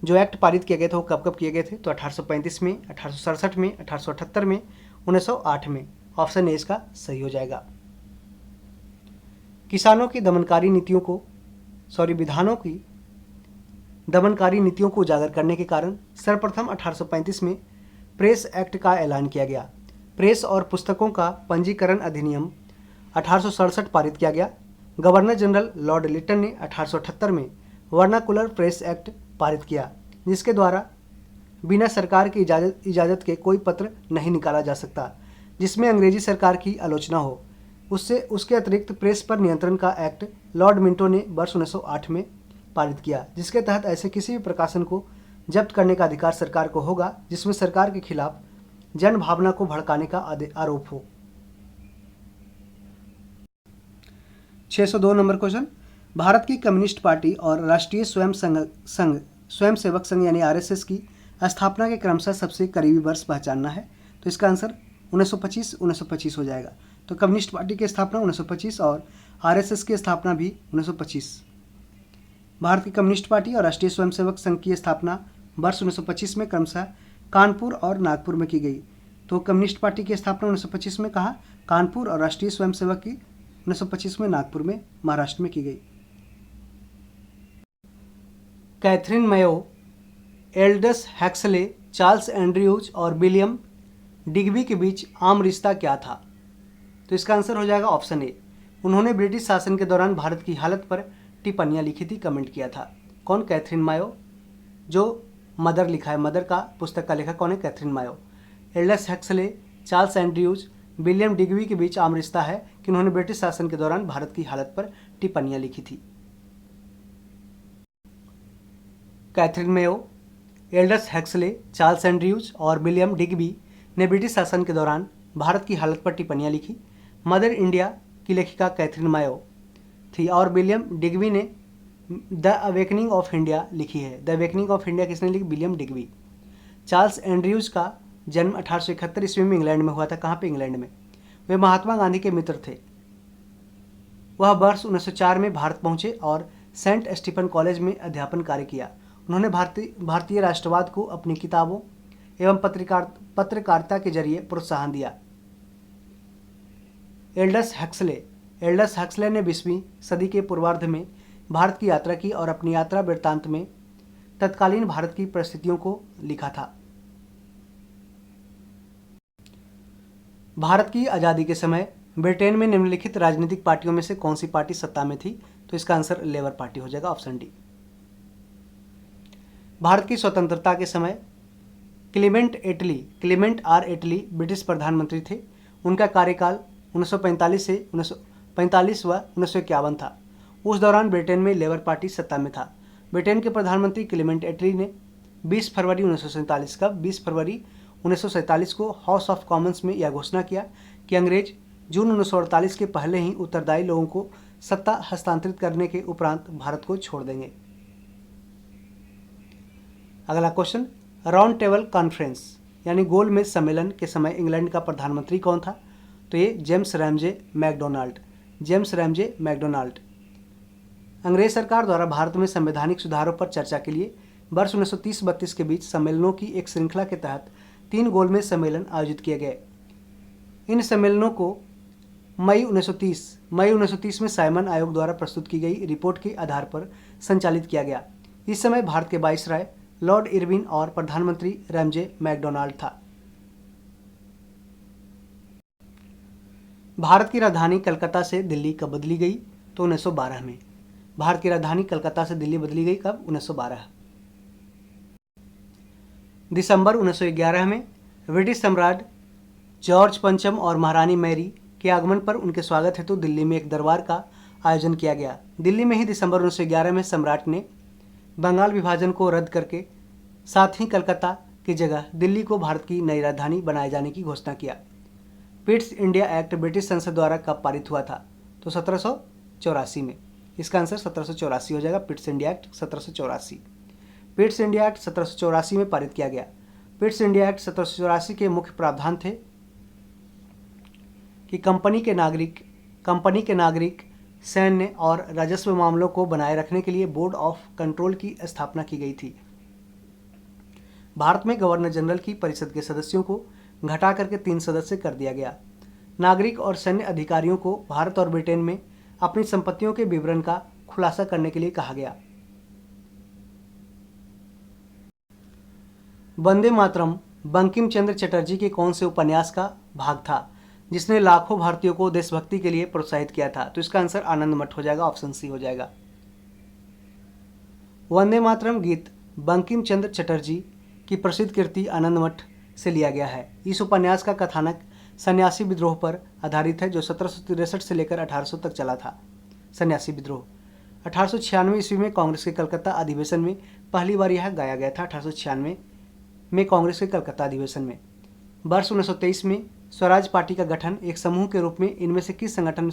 जो एक्ट पारित किए गए थे वो कब कब किए गए थे? तो 1835 में, 1867 में, 1878 में, 1908 में। ऑप्शन ए इसका सही हो जाएगा। किसानों की दमनकारी नीतियों को विधानों की दमनकारी नीतियों को उजागर करने के कारण सर्वप्रथम 1835 में प्रेस एक्ट का ऐलान किया गया। प्रेस और पुस्तकों का पंजीकरण अधिनियम 1867 पारित किया गया। गवर्नर जनरल लॉर्ड लिटन ने 1878 में वर्नाकुलर प्रेस एक्ट पारित किया, जिसके द्वारा बिना सरकार की इजाज़त के कोई पत्र नहीं निकाला जा सकता जिसमें अंग्रेजी सरकार की आलोचना हो। उसके अतिरिक्त प्रेस पर नियंत्रण का एक्ट लॉर्ड मिंटो ने वर्ष 1908 में पारित किया, जिसके तहत ऐसे किसी भी प्रकाशन को जब्त करने का अधिकार सरकार को होगा जिसमें सरकार के खिलाफ जन भावना को भड़काने का आरोप हो। 602 नंबर क्वेश्चन, भारत की कम्युनिस्ट पार्टी और राष्ट्रीय स्वयंसेवक संघ यानी आरएसएस की स्थापना के क्रमशः सबसे करीबी वर्ष पहचानना है। तो इसका आंसर 1925 हो जाएगा। तो कम्युनिस्ट पार्टी की स्थापना 1925 और आरएसएस की स्थापना भी 1925। भारत की कम्युनिस्ट पार्टी और राष्ट्रीय स्वयंसेवक संघ की स्थापना वर्ष 1925 में क्रमशः कानपुर और नागपुर में की गई। तो कम्युनिस्ट पार्टी की स्थापना 1925 में कहाँ कानपुर और राष्ट्रीय स्वयंसेवक की 1925 में नागपुर में महाराष्ट्र में की गई। Catherine Mayo, Aldous Huxley, Charles Andrews और विलियम डिग्बी के बीच आम रिश्ता क्या था? तो इसका आंसर हो जाएगा ऑप्शन ए। उन्होंने ब्रिटिश शासन के दौरान भारत की हालत पर टिप्पणियाँ लिखी थी, कमेंट किया था। कौन? कैथरीन मायो, जो मदर लिखा है, मदर का पुस्तक का लेखक कौन है? Catherine Mayo. Aldous Huxley, Charles Andrews, William Digby के बीच आम रिश्ता है कि उन्होंने ब्रिटिश शासन के दौरान भारत की हालत पर टिप्पणियाँ लिखी थी। Catherine Mayo, Aldous Huxley, Charles Andrews और विलियम डिग्बी ने ब्रिटिश शासन के दौरान भारत की हालत पर टिप्पणियाँ लिखी। मदर इंडिया की लेखिका कैथरीन मायो थी और विलियम डिग्बी ने द अवेकनिंग ऑफ इंडिया लिखी है। द अवेकनिंग ऑफ इंडिया किसने लिखी? William Digby. चार्ल्स एंड्रयूज का जन्म 1871 ईस्वी में इंग्लैंड में हुआ था। कहाँ पे? इंग्लैंड में। वे महात्मा गांधी के मित्र थे। वह वर्ष 1904 में भारत पहुंचे और सेंट स्टीफन कॉलेज में अध्यापन कार्य किया। उन्होंने भारतीय राष्ट्रवाद को अपनी किताबों एवं पत्रकारिता के जरिए प्रोत्साहन दिया। एल्डस हैक्सले ने 20वीं सदी के पूर्वार्ध में भारत की यात्रा की और अपनी यात्रा वृत्तांत में तत्कालीन भारत की परिस्थितियों को लिखा था। भारत की आज़ादी के समय ब्रिटेन में निम्नलिखित राजनीतिक पार्टियों में से कौन सी पार्टी सत्ता में थी? तो इसका आंसर लेबर पार्टी हो जाएगा, ऑप्शन डी। भारत की स्वतंत्रता के समय क्लीमेंट आर एटली ब्रिटिश प्रधानमंत्री थे। उनका कार्यकाल 1945 से 1945 व 1951 था। उस दौरान ब्रिटेन में लेबर पार्टी सत्ता में था। ब्रिटेन के प्रधानमंत्री क्लीमेंट एटली ने 20 फरवरी 1947 को हाउस ऑफ कॉमन्स में यह घोषणा किया कि अंग्रेज जून 1948 के पहले ही उत्तरदायी लोगों को सत्ता हस्तांतरित करने के उपरांत भारत को छोड़ देंगे। अगला क्वेश्चन, राउंड टेबल कॉन्फ्रेंस यानी गोलमेज सम्मेलन के समय इंग्लैंड का प्रधानमंत्री कौन था? तो ये जेम्स रैमजे मैकडोनाल्ड। अंग्रेज सरकार द्वारा भारत में संवैधानिक सुधारों पर चर्चा के लिए वर्ष 1930-32 के बीच सम्मेलनों की एक श्रृंखला के तहत 3 गोलमेज सम्मेलन आयोजित किए गए। इन सम्मेलनों को मई 1930 में साइमन आयोग द्वारा प्रस्तुत की गई रिपोर्ट के आधार पर संचालित किया गया। इस समय भारत के वाइसराय लॉर्ड इरविन और प्रधानमंत्री रैमजे मैकडोनाल्ड था। भारत की राजधानी कलकत्ता से दिल्ली कब बदली गई? तो 1912 में। भारत की राजधानी कलकत्ता से दिल्ली बदली गई कब? 1912। दिसंबर 1911 में ब्रिटिश सम्राट जॉर्ज पंचम और महारानी मैरी के आगमन पर उनके स्वागत हेतु दिल्ली में एक दरबार का आयोजन किया गया। दिल्ली में ही दिसंबर 1911 में सम्राट ने बंगाल विभाजन को रद्द करके साथ ही कलकत्ता की जगह दिल्ली को भारत की नई राजधानी बनाए जाने की घोषणा किया। पिट्स इंडिया एक्ट ब्रिटिश संसद द्वारा कब पारित हुआ था? तो 1784 में। इसका आंसर 1784 हो जाएगा। Pitt's India act 1784। Pitt's India act 1784 में पारित किया गया। पिट्स इंडिया एक्ट 1784 के मुख्य प्रावधान थे कि कंपनी के नागरिक सैन्य और राजस्व मामलों को बनाए रखने के लिए बोर्ड ऑफ कंट्रोल की स्थापना की गई थी। भारत में गवर्नर जनरल की परिषद के सदस्यों को घटा करके 3 सदस्य कर दिया गया। नागरिक और सैन्य अधिकारियों को भारत और ब्रिटेन में अपनी संपत्तियों के विवरण का खुलासा करने के लिए कहा गया। वंदे मातरम बंकिम चंद्र चटर्जी के कौन से उपन्यास का भाग था जिसने लाखों भारतीयों को देशभक्ति के लिए प्रोत्साहित किया था? तो इसका आंसर आनंद मठ हो जाएगा। ऑप्शन सी हो जाएगा। वंदे मातरम गीत बंकिम चंद्र चटर्जी की प्रसिद्ध कृति आनंद मठ से लिया गया है। इस उपन्यास का कथानक सन्यासी विद्रोह पर आधारित है जो 1763 से लेकर 1800 तक चला था। सन्यासी विद्रोह 1896 ईस्वी में कांग्रेस के कलकत्ता अधिवेशन में पहली बार यह गाया गया था। 1896 में कांग्रेस के कलकत्ता अधिवेशन में। वर्ष 1923 में स्वराज पार्टी का गठन एक समूह के रूप में इनमें से किस संगठन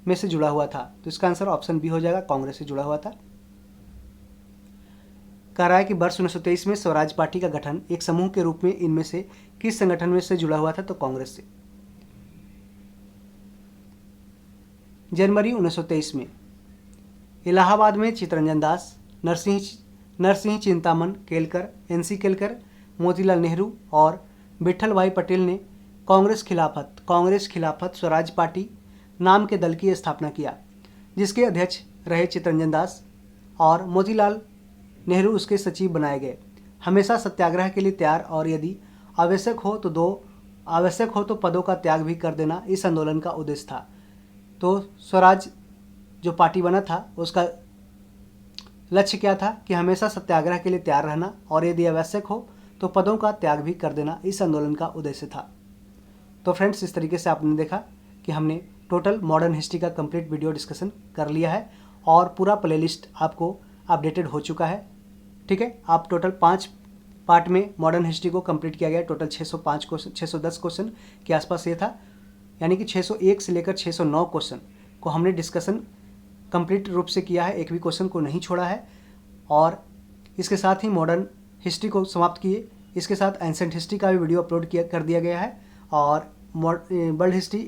में से जुड़ा हुआ था? तो इसका आंसर ऑप्शन बी हो जाएगा। कांग्रेस से जुड़ा हुआ था। कह रहा है कि वर्ष 1923 में स्वराज पार्टी का गठन एक समूह के रूप में इनमें से किस संगठन में से जुड़ा हुआ था? तो कांग्रेस से। जनवरी 1923 में इलाहाबाद में चित्तरंजन दास, नरसिंह चिंतामन केलकर, NC केलकर, मोतीलाल नेहरू और विट्ठल भाई पटेल ने कांग्रेस खिलाफत स्वराज पार्टी नाम के दल की स्थापना किया, जिसके अध्यक्ष रहे चित्तरंजन दास और मोतीलाल नेहरू उसके सचिव बनाए गए। हमेशा सत्याग्रह के लिए तैयार और यदि आवश्यक हो तो पदों का त्याग भी कर देना इस आंदोलन का उद्देश्य था। तो स्वराज जो पार्टी बना था उसका लक्ष्य क्या था कि हमेशा सत्याग्रह के लिए तैयार रहना और यदि आवश्यक हो तो पदों का त्याग भी कर देना इस आंदोलन का उद्देश्य था। तो फ्रेंड्स, इस तरीके से आपने देखा कि हमने टोटल मॉडर्न हिस्ट्री का कंप्लीट वीडियो डिस्कशन कर लिया है और पूरा प्लेलिस्ट आपको अपडेटेड हो चुका है। ठीक है, आप टोटल 5 पार्ट में मॉडर्न हिस्ट्री को कंप्लीट किया गया। टोटल 605 क्वेश्चन, 610 क्वेश्चन के आसपास ये था, यानी कि 601 से लेकर 609 क्वेश्चन को हमने डिस्कशन कंप्लीट रूप से किया है। एक भी क्वेश्चन को नहीं छोड़ा है। और इसके साथ ही मॉडर्न हिस्ट्री को समाप्त किए। इसके साथ एंसेंट हिस्ट्री का भी वीडियो अपलोड कर दिया गया है और वर्ल्ड हिस्ट्री,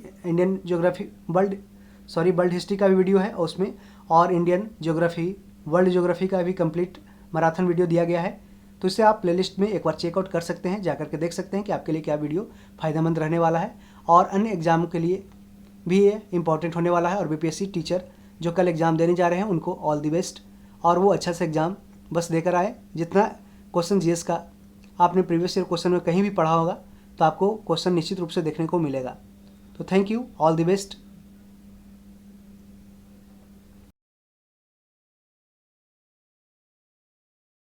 वर्ल्ड हिस्ट्री का भी वीडियो है उसमें, और इंडियन ज्योग्राफी, वर्ल्ड ज्योग्राफी का भी कंप्लीट मैराथन वीडियो दिया गया है। तो इससे आप प्लेलिस्ट में एक बार चेकआउट कर सकते हैं, जाकर के देख सकते हैं कि आपके लिए क्या वीडियो फ़ायदेमंद रहने वाला है और अन्य एग्जाम के लिए भी ये इंपॉर्टेंट होने वाला है। और BPSC टीचर जो कल एग्ज़ाम देने जा रहे हैं उनको ऑल द बेस्ट, और वो अच्छा से एग्ज़ाम बस देकर आए। जितना क्वेश्चन GS का आपने प्रीवियस ईयर क्वेश्चन में कहीं भी पढ़ा होगा तो आपको क्वेश्चन निश्चित रूप से देखने को मिलेगा। तो thank you, all the best.